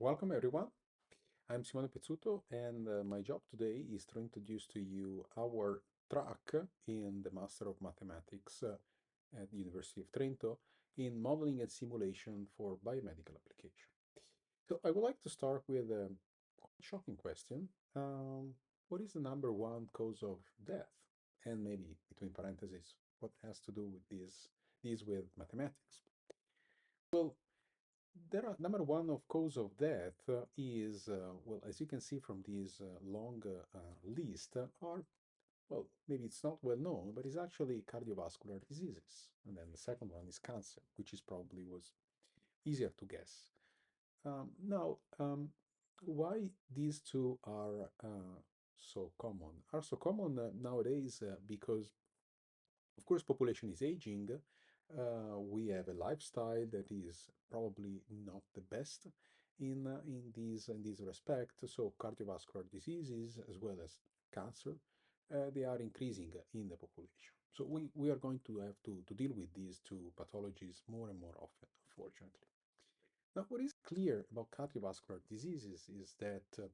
Welcome everyone. I'm Simone Pezzuto, and my job today is to introduce to you our track in the Master of Mathematics at the University of Trento in modeling and simulation for biomedical application. So I would like to start with a quite shocking question. What is the number one cause of death? And maybe between parentheses, what has to do with these with mathematics? Well, there are number one of cause of death is well, as you can see from this long list, are well, maybe it's not well known, but it's actually cardiovascular diseases. And then the second one is cancer, which is probably was easier to guess. Now, why these two are so common? Are so common nowadays because of course, population is aging. We have a lifestyle that is probably not the best in these respect. So cardiovascular diseases as well as cancer, they are increasing in the population. So we are going to have to deal with these two pathologies more and more often, unfortunately. Now, what is clear about cardiovascular diseases is that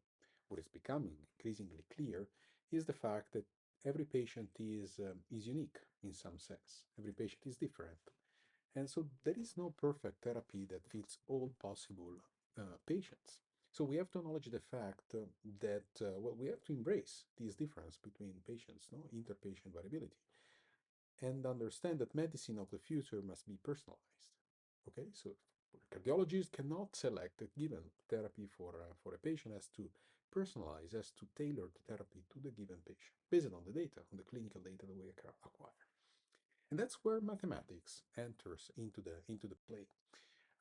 what is becoming increasingly clear is the fact that every patient is unique in some sense. Every patient is different, and so there is no perfect therapy that fits all possible patients. So we have to acknowledge the fact that well, we have to embrace this difference between patients, no interpatient variability, and understand that medicine of the future must be personalized. Okay, so cardiologists cannot select a given therapy for a patient, has to personalize, has to tailor the therapy to the given patient based on the data, on the clinical data that we acquire. And that's where mathematics enters into the play.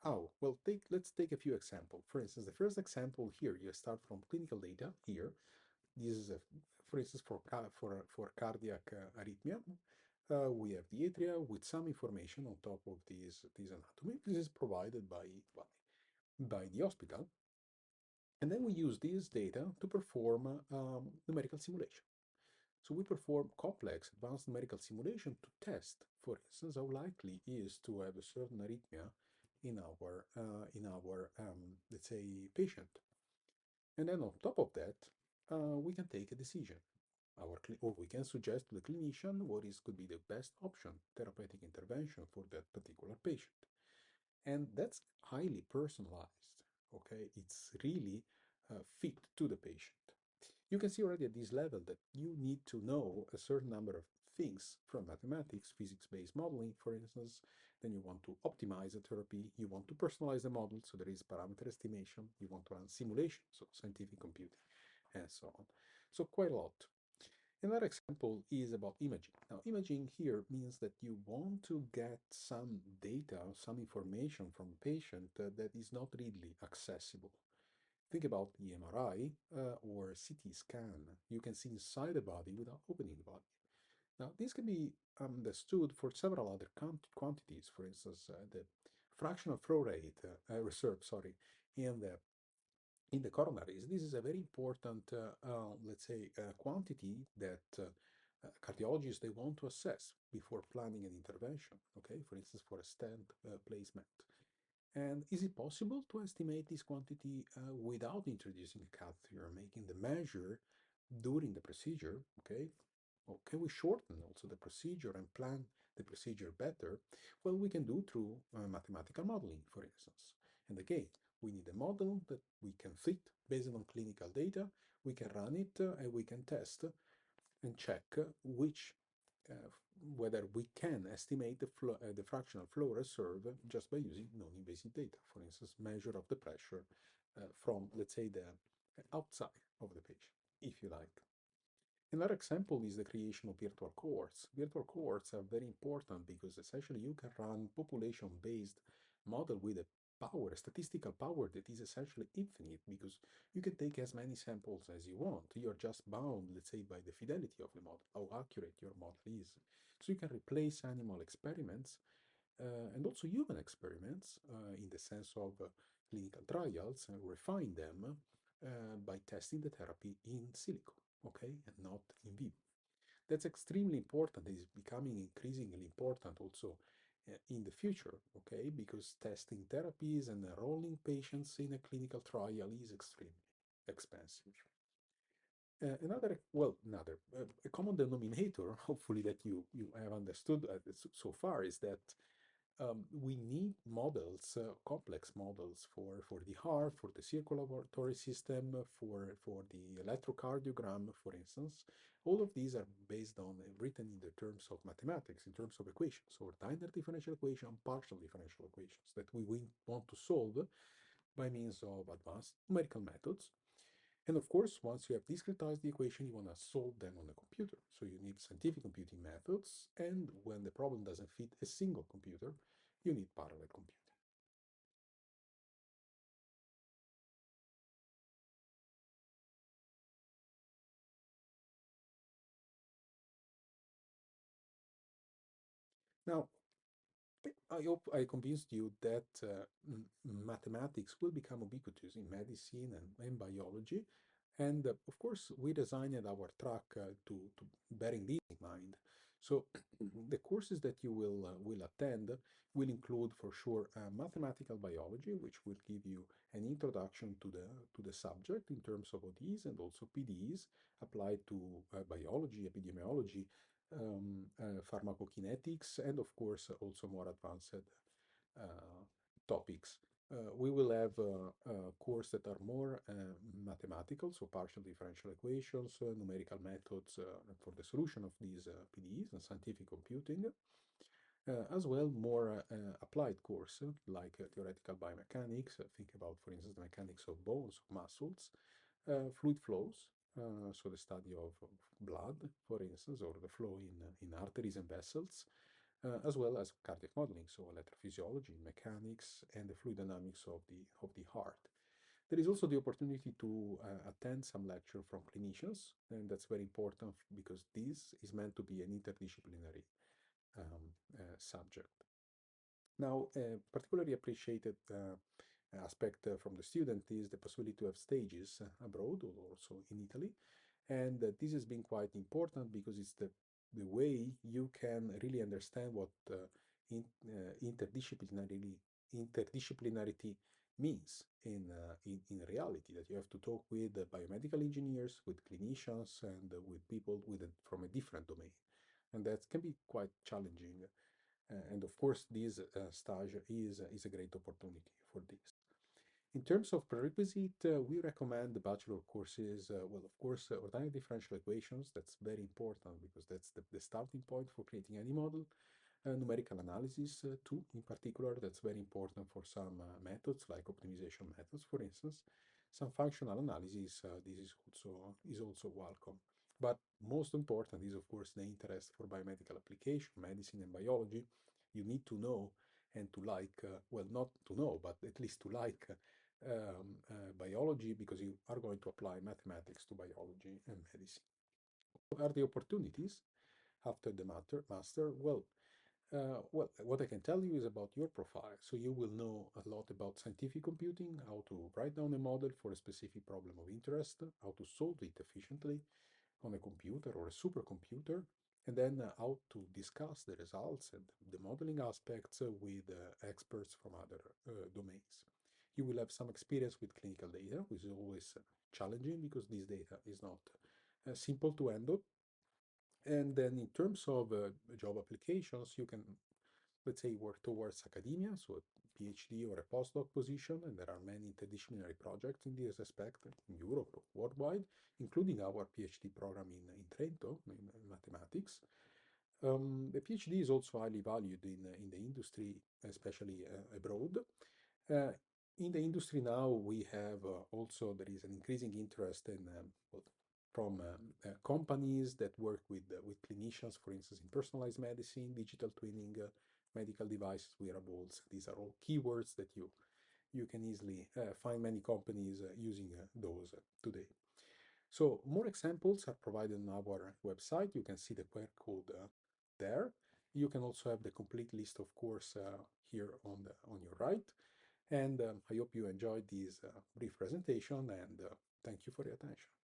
How? Well, let's take a few examples. For instance, the first example here, you start from clinical data here. This is, for instance, for cardiac arrhythmia. We have the atria with some information on top of this anatomy. This is provided by the hospital. And then we use this data to perform numerical simulation. So we perform complex advanced numerical simulation to test, for instance, how likely is to have a certain arrhythmia in our let's say patient. And then on top of that, we can take a decision. Or we can suggest to the clinician what is could be the best option, therapeutic intervention for that particular patient. And that's highly personalized. Okay, it's really fit to the patient. You can see already at this level that you need to know a certain number of things from mathematics, physics-based modeling, for instance. Then you want to optimize the therapy, you want to personalize the model, so there is parameter estimation, you want to run simulation, so scientific computing, and so on. So quite a lot. Another example is about imaging. Now, imaging here means that you want to get some data, some information from a patient that is not readily accessible. Think about the MRI or CT scan. You can see inside the body without opening the body. Now, this can be understood for several other quantities. For instance, the fractional flow rate reserve, sorry, in the coronaries. This is a very important, let's say, quantity that cardiologists they want to assess before planning an intervention. Okay, for instance, for a stent placement. And is it possible to estimate this quantity without introducing a catheter, making the measure during the procedure? Okay, or can we shorten also the procedure and plan the procedure better? Well, we can do through mathematical modeling, for instance. And again, we need a model that we can fit based on clinical data. We can run it and we can test and check which uh, whether we can estimate the fractional flow reserve just by using non-invasive data. For instance, measure of the pressure from, let's say, the outside of the patient, if you like. Another example is the creation of virtual cohorts. Virtual cohorts are very important because essentially you can run population-based model with a power, a statistical power that is essentially infinite because you can take as many samples as you want. You're just bound, let's say, by the fidelity of the model, how accurate your model is. So you can replace animal experiments and also human experiments in the sense of clinical trials and refine them by testing the therapy in silico, okay, and not in vivo. That's extremely important. It is becoming increasingly important also in the future, okay? Because testing therapies and enrolling patients in a clinical trial is extremely expensive. A common denominator, hopefully that you have understood so far, is that we need models, complex models for the heart, for the circulatory system, for the electrocardiogram, for instance. All of these are based on written in the terms of mathematics, in terms of equations, or linear differential equation, partial differential equations that we want to solve by means of advanced numerical methods. And of course, once you have discretized the equation, you want to solve them on a computer. So you need scientific computing methods, and when the problem doesn't fit a single computer, you need parallel computing. Now, I hope I convinced you that mathematics will become ubiquitous in medicine and biology. And of course, we designed our track to bearing this in mind. So the courses that you will attend will include for sure mathematical biology, which will give you an introduction to the subject in terms of ODs and also PDs applied to biology, epidemiology, pharmacokinetics, and of course also more advanced uh, topics. We will have courses that are more mathematical, so partial differential equations, numerical methods for the solution of these PDEs and scientific computing, as well more applied course like theoretical biomechanics, think about, for instance, the mechanics of bones, muscles, fluid flows, so the study of blood, for instance, or the flow in arteries and vessels, as well as cardiac modeling, so electrophysiology, mechanics, and the fluid dynamics of the heart. There is also the opportunity to attend some lecture from clinicians, and that's very important because this is meant to be an interdisciplinary subject. Now, particularly appreciated aspect from the student is the possibility to have stages abroad or also in Italy. And this has been quite important because it's the way you can really understand what interdisciplinarity means in reality, that you have to talk with biomedical engineers, with clinicians, and with people from a different domain. And that can be quite challenging. And of course, this stage is a great opportunity for this. In terms of prerequisite, we recommend the bachelor courses. Well, of course, ordinary differential equations, that's very important because that's the starting point for creating any model. Numerical analysis, too, in particular, that's very important for some methods, like optimization methods, for instance. Some functional analysis, this is also welcome. But most important is, of course, the interest for biomedical application, medicine and biology. You need to know and to like, well, not to know, but at least to like biology, because you are going to apply mathematics to biology and medicine. What are the opportunities after the master? Well, what I can tell you is about your profile. So you will know a lot about scientific computing, how to write down a model for a specific problem of interest, how to solve it efficiently on a computer or a supercomputer, and then how to discuss the results and the modeling aspects with experts from other domains. You will have some experience with clinical data, which is always challenging because this data is not simple to handle. And then in terms of job applications, you can, let's say, work towards academia, so a PhD or a postdoc position, and there are many interdisciplinary projects in this respect in Europe or worldwide, including our PhD program in Trento in mathematics. The PhD is also highly valued in the industry, especially abroad. Uh, in the industry now, we have also there is an increasing interest in from companies that work with clinicians, for instance, in personalized medicine, digital twinning, medical devices, wearables. These are all keywords that you can easily find many companies using those today. So more examples are provided on our website. You can see the QR code there. You can also have the complete list of course here on your right. And I hope you enjoyed this brief presentation, and thank you for your attention.